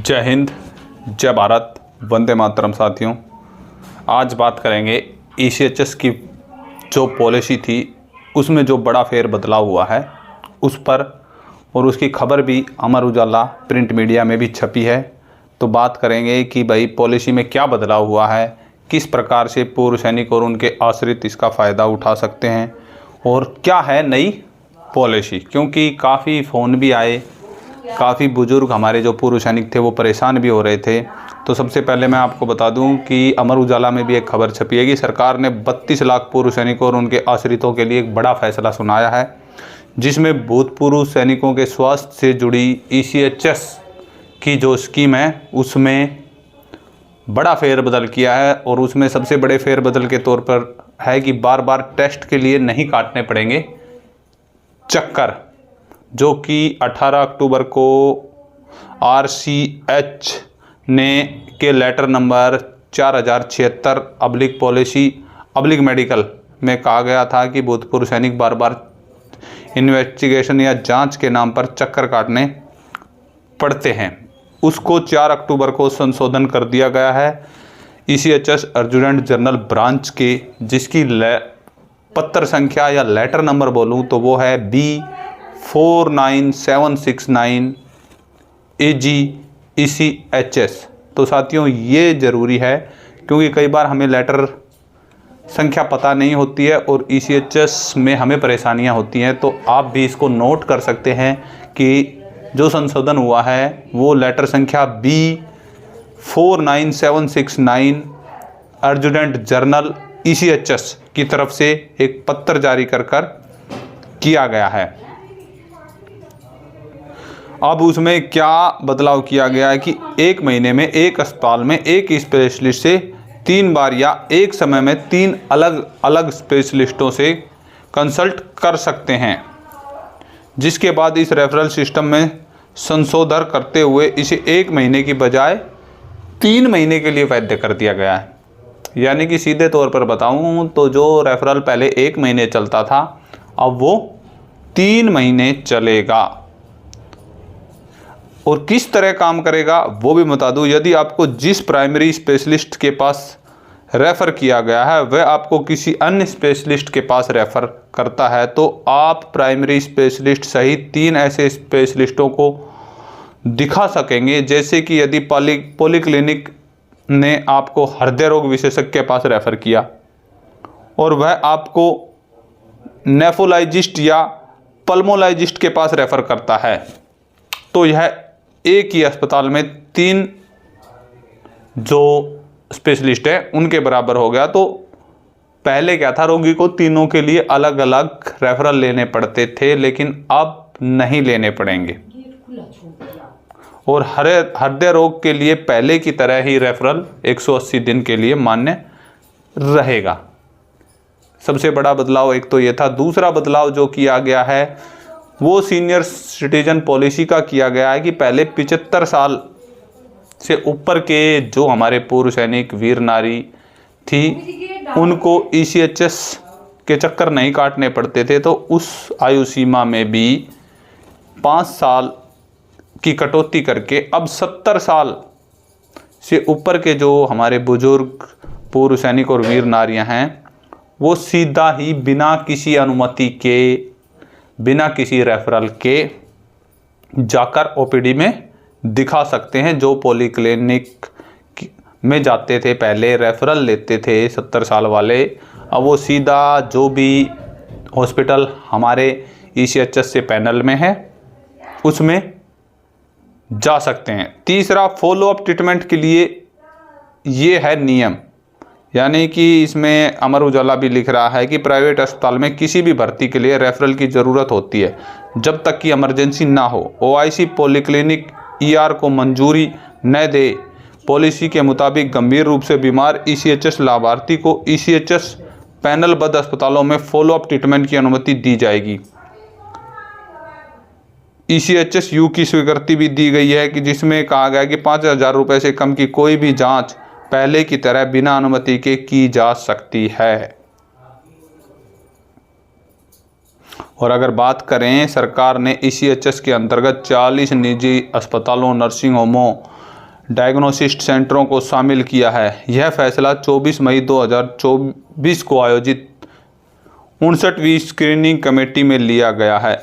जय हिंद, जय भारत, वंदे मातरम। साथियों, आज बात करेंगे ईसीएचएस की जो पॉलिसी थी उसमें जो बड़ा फेर बदलाव हुआ है उस पर, और उसकी खबर भी अमर उजाला प्रिंट मीडिया में भी छपी है। तो बात करेंगे कि भाई पॉलिसी में क्या बदलाव हुआ है, किस प्रकार से पूर्व सैनिक और उनके आश्रित इसका फ़ायदा उठा सकते हैं और क्या है नई पॉलिसी। क्योंकि काफ़ी फ़ोन भी आए, काफ़ी बुज़ुर्ग हमारे जो पूर्व सैनिक थे वो परेशान भी हो रहे थे। तो सबसे पहले मैं आपको बता दूं कि अमर उजाला में भी एक खबर छपी है कि सरकार ने 32 लाख पूर्व सैनिकों और उनके आश्रितों के लिए एक बड़ा फैसला सुनाया है, जिसमें भूतपूर्व सैनिकों के स्वास्थ्य से जुड़ी ईसीएचएस की जो स्कीम है उसमें बड़ा फेरबदल किया है। और उसमें सबसे बड़े फेरबदल के तौर पर है कि बार बार टेस्ट के लिए नहीं काटने पड़ेंगे चक्कर, जो कि 18 अक्टूबर को RCH ने के लेटर नंबर 4076 पॉलिसी मेडिकल में कहा गया था कि भूतपूर्व सैनिक बार बार इन्वेस्टिगेशन या जांच के नाम पर चक्कर काटने पड़ते हैं। उसको 4 अक्टूबर को संशोधन कर दिया गया है ईसीएचएस एडजुटेंट जनरल ब्रांच के, जिसकी पत्र संख्या या लेटर नंबर बोलूँ तो वो है B49769 AG ECHS। तो साथियों, ये ज़रूरी है क्योंकि कई बार हमें लेटर संख्या पता नहीं होती है और ECHS में हमें परेशानियां होती हैं। तो आप भी इसको नोट कर सकते हैं कि जो संशोधन हुआ है वो लेटर संख्या B49769 एडजुटेंट जनरल ECHS की तरफ से एक पत्र जारी कर किया गया है। अब उसमें क्या बदलाव किया गया है कि एक महीने में एक अस्पताल में एक स्पेशलिस्ट से 3 बार या एक समय में 3 अलग अलग स्पेशलिस्टों से कंसल्ट कर सकते हैं, जिसके बाद इस रेफरल सिस्टम में संशोधन करते हुए इसे 1 महीने की बजाय 3 महीने के लिए वैध कर दिया गया है। यानी कि सीधे तौर पर बताऊं तो जो रेफरल पहले 1 महीने चलता था अब वो 3 महीने चलेगा। और किस तरह काम करेगा वो भी बता दूं। यदि आपको जिस प्राइमरी स्पेशलिस्ट के पास रेफ़र किया गया है वह आपको किसी अन्य स्पेशलिस्ट के पास रेफ़र करता है तो आप प्राइमरी स्पेशलिस्ट सहित 3 ऐसे स्पेशलिस्टों को दिखा सकेंगे। जैसे कि यदि पॉलीक्लिनिक ने आपको हृदय रोग विशेषज्ञ के पास रेफ़र किया और वह आपको नेफ्रोलॉजिस्ट या पल्मोलॉजिस्ट के पास रेफ़र करता है, तो यह एक ही अस्पताल में 3 जो स्पेशलिस्ट है उनके बराबर हो गया। तो पहले क्या था, रोगी को तीनों के लिए अलग अलग रेफरल लेने पड़ते थे, लेकिन अब नहीं लेने पड़ेंगे। और हृदय रोग के लिए पहले की तरह ही रेफरल 180 दिन के लिए मान्य रहेगा। सबसे बड़ा बदलाव एक तो ये था। दूसरा बदलाव जो किया गया है वो सीनियर सिटीजन पॉलिसी का किया गया है कि पहले 75 साल से ऊपर के जो हमारे पूर्व सैनिक वीर नारी थी उनको ईसीएचएस के चक्कर नहीं काटने पड़ते थे। तो उस आयु सीमा में भी 5 साल की कटौती करके अब 70 साल से ऊपर के जो हमारे बुजुर्ग पूर्व सैनिक और वीर नारियां हैं वो सीधा ही बिना किसी अनुमति के, बिना किसी रेफरल के जाकर ओपीडी में दिखा सकते हैं। जो पॉलीक्लिनिक में जाते थे पहले रेफरल लेते थे 70 साल वाले, अब वो सीधा जो भी हॉस्पिटल हमारे ईसीएचएस से पैनल में है उसमें जा सकते हैं। तीसरा, फॉलोअप ट्रीटमेंट के लिए ये है नियम। यानी कि इसमें अमर उजाला भी लिख रहा है कि प्राइवेट अस्पताल में किसी भी भर्ती के लिए रेफरल की ज़रूरत होती है जब तक कि इमरजेंसी ना हो। ओआईसी पॉलीक्लिनिक ईआर को मंजूरी न दे। पॉलिसी के मुताबिक गंभीर रूप से बीमार ईसीएचएस लाभार्थी को ईसीएचएस पैनलबद्ध अस्पतालों में फॉलोअप ट्रीटमेंट की अनुमति दी जाएगी। ईसीएचएस यू की स्वीकृति भी दी गई है कि जिसमें कहा गया कि 5,000 रुपये से कम की कोई भी जाँच पहले की तरह बिना अनुमति के की जा सकती है। और अगर बात करें, सरकार ने ईसीएचएस के अंतर्गत 40 निजी अस्पतालों, नर्सिंग होमों डायग्नोसिस्ट सेंटरों को शामिल किया है। यह फैसला 24 मई 2024 को आयोजित 59वीं स्क्रीनिंग कमेटी में लिया गया है।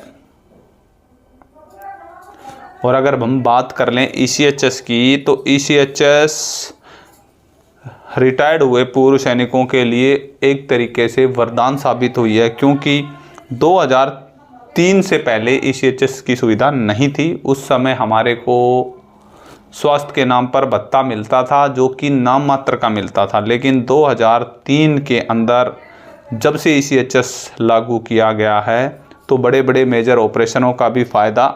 और अगर हम बात कर लें ECHS की, तो ECHS रिटायर्ड हुए पूर्व सैनिकों के लिए एक तरीके से वरदान साबित हुई है, क्योंकि 2003 से पहले ECHS की सुविधा नहीं थी। उस समय हमारे को स्वास्थ्य के नाम पर भत्ता मिलता था, जो कि नाम मात्र का मिलता था। लेकिन 2003 के अंदर जब से ECHS लागू किया गया है, तो बड़े बड़े मेजर ऑपरेशनों का भी फ़ायदा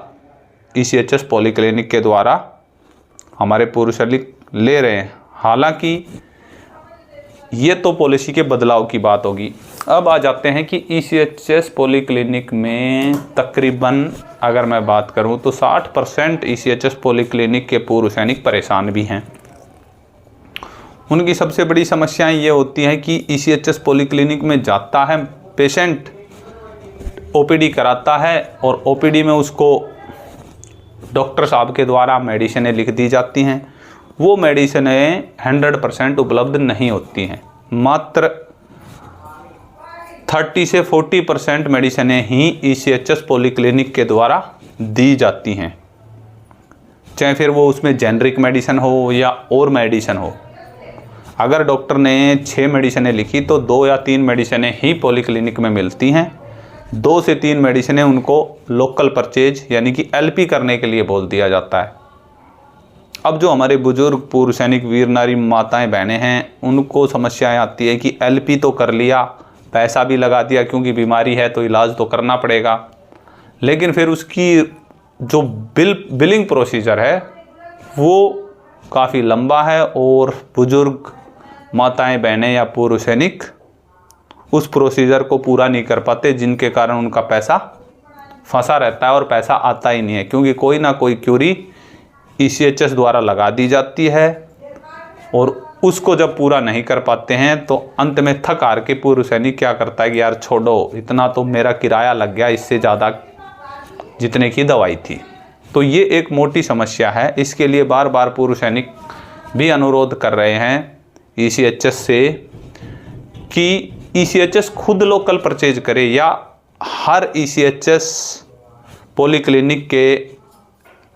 ECHS पॉलीक्लिनिक के द्वारा हमारे पूर्व सैनिक ले रहे हैं। हालांकि ये तो पॉलिसी के बदलाव की बात होगी। अब आ जाते हैं कि ECHS पॉलीक्लिनिक में तकरीबन अगर मैं बात करूं तो 60% ECHS पॉलीक्लिनिक के पूर्व सैनिक परेशान भी हैं। उनकी सबसे बड़ी समस्याएं ये होती हैं कि ECHS पॉलीक्लिनिक में जाता है पेशेंट, OPD कराता है और OPD में उसको डॉक्टर साहब के द्वारा मेडिसिनें लिख दी जाती हैं। वो मेडिसिनें 100% उपलब्ध नहीं होती हैं। मात्र 30 से 40% मेडिसिनें ही ECHS पॉलीक्लिनिक के द्वारा दी जाती हैं, चाहे फिर वो उसमें जेनरिक मेडिसिन हो या और मेडिसिन हो। अगर डॉक्टर ने 6 मेडिसिनें लिखी तो 2 या 3 मेडिसिनें ही पॉलीक्लिनिक में मिलती हैं। 2 से 3 मेडिसिनें उनको लोकल परचेज यानी कि LP करने के लिए बोल दिया जाता है। अब जो हमारे बुजुर्ग पूर्व सैनिक वीर नारी माताएं बहनें हैं, उनको समस्याएं आती है कि LP तो कर लिया, पैसा भी लगा दिया, क्योंकि बीमारी है तो इलाज तो करना पड़ेगा, लेकिन फिर उसकी जो बिलिंग प्रोसीजर है वो काफ़ी लंबा है और बुजुर्ग माताएं बहनें या पूर्व सैनिक उस प्रोसीजर को पूरा नहीं कर पाते, जिनके कारण उनका पैसा फंसा रहता है और पैसा आता ही नहीं है, क्योंकि कोई ना कोई क्यूरी ECHS द्वारा लगा दी जाती है और उसको जब पूरा नहीं कर पाते हैं तो अंत में थक हार के पूर्व सैनिक क्या करता है कि यार छोड़ो, इतना तो मेरा किराया लग गया, इससे ज़्यादा जितने की दवाई थी। तो ये एक मोटी समस्या है। इसके लिए बार बार पूर्व सैनिक भी अनुरोध कर रहे हैं ECHS से कि ECHS खुद लोकल परचेज करे या हर ECHS पॉलीक्लिनिक के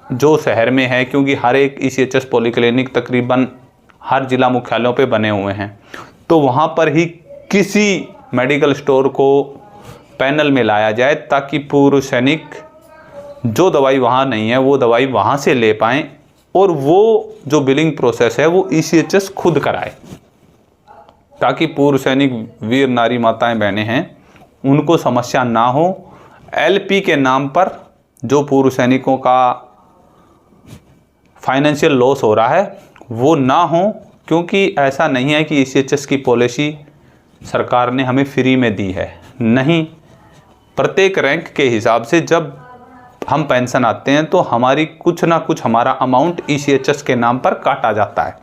जो शहर में है, क्योंकि हर एक ECHS पॉलीक्लिनिक तकरीबन हर जिला मुख्यालयों पे बने हुए हैं, तो वहाँ पर ही किसी मेडिकल स्टोर को पैनल में लाया जाए, ताकि पूर्व सैनिक जो दवाई वहाँ नहीं है वो दवाई वहाँ से ले पाएँ और वो जो बिलिंग प्रोसेस है वो ECHS खुद कराए, ताकि पूर्व सैनिक वीर नारी माताएं बहनें हैं उनको समस्या ना हो। LP के नाम पर जो पूर्व सैनिकों का फाइनेंशियल लॉस हो रहा है वो ना हो, क्योंकि ऐसा नहीं है कि ECHS की पॉलिसी सरकार ने हमें फ्री में दी है। नहीं, प्रत्येक रैंक के हिसाब से जब हम पेंशन आते हैं तो हमारी कुछ ना कुछ हमारा अमाउंट ECHS के नाम पर काटा जाता है।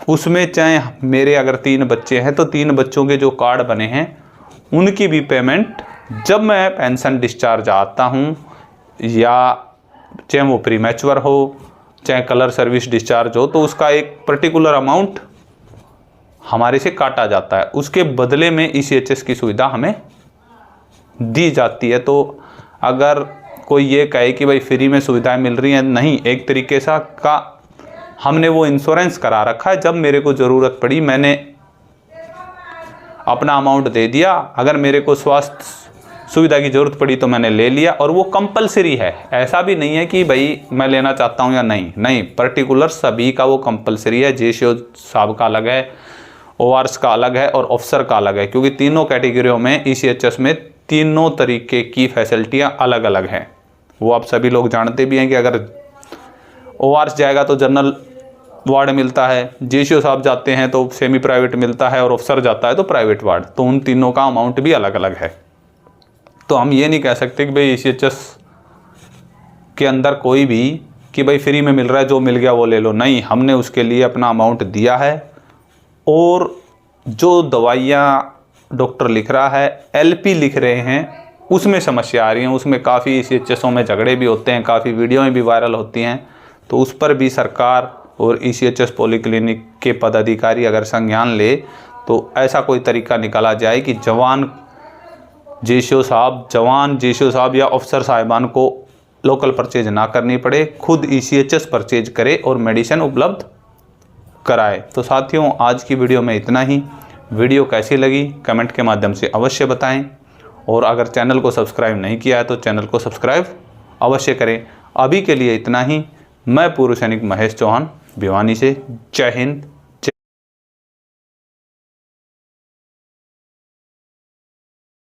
उसमें चाहे मेरे अगर 3 बच्चे हैं तो 3 बच्चों के जो कार्ड बने हैं उनकी भी पेमेंट जब मैं पेंशन डिस्चार्ज आता हूँ, या चाहे वो प्रीमैच्योर हो चाहे कलर सर्विस डिस्चार्ज हो, तो उसका एक पर्टिकुलर अमाउंट हमारे से काटा जाता है। उसके बदले में ECHS की सुविधा हमें दी जाती है। तो अगर कोई ये कहे कि भाई फ्री में सुविधाएं मिल रही हैं, नहीं, एक तरीके सा का हमने वो इंश्योरेंस करा रखा है। जब मेरे को ज़रूरत पड़ी मैंने अपना अमाउंट दे दिया, अगर मेरे को स्वास्थ्य सुविधा की ज़रूरत पड़ी तो मैंने ले लिया, और वो कंपलसरी है। ऐसा भी नहीं है कि भाई मैं लेना चाहता हूँ या नहीं, पर्टिकुलर सभी का वो कंपलसरी है। JCO साहब का अलग है, ORS का अलग है और ऑफिसर का अलग है, क्योंकि तीनों कैटेगरियों में ECHS में तीनों तरीके की फैसिलिटियाँ अलग अलग हैं। वो आप सभी लोग जानते भी हैं कि अगर ORS जाएगा तो जनरल वार्ड मिलता है, JCO साहब जाते हैं तो सेमी प्राइवेट मिलता है, और ऑफिसर जाता है तो प्राइवेट वार्ड। तो उन तीनों का अमाउंट भी अलग अलग है। तो हम ये नहीं कह सकते कि भाई ECHS के अंदर कोई भी कि भाई फ्री में मिल रहा है, जो मिल गया वो ले लो। नहीं, हमने उसके लिए अपना अमाउंट दिया है, और जो दवाइयाँ डॉक्टर लिख रहा है, LP लिख रहे हैं, उसमें समस्या आ रही है। उसमें काफ़ी ECHSों में झगड़े भी होते हैं, काफ़ी वीडियो भी वायरल होती हैं। तो उस पर भी सरकार और ECHS पॉलीक्लिनिक के पदाधिकारी अगर संज्ञान ले तो ऐसा कोई तरीका निकाला जाए कि जवान जेशो साहब या अफसर साहिबान को लोकल परचेज ना करनी पड़े, खुद ECHS परचेज करे और मेडिसिन उपलब्ध कराए। तो साथियों, आज की वीडियो में इतना ही। वीडियो कैसी लगी कमेंट के माध्यम से अवश्य बताएं, और अगर चैनल को सब्सक्राइब नहीं किया है तो चैनल को सब्सक्राइब अवश्य करें। अभी के लिए इतना ही। मैं पूर्व सैनिक महेश चौहान भिवानी से। जय हिंद,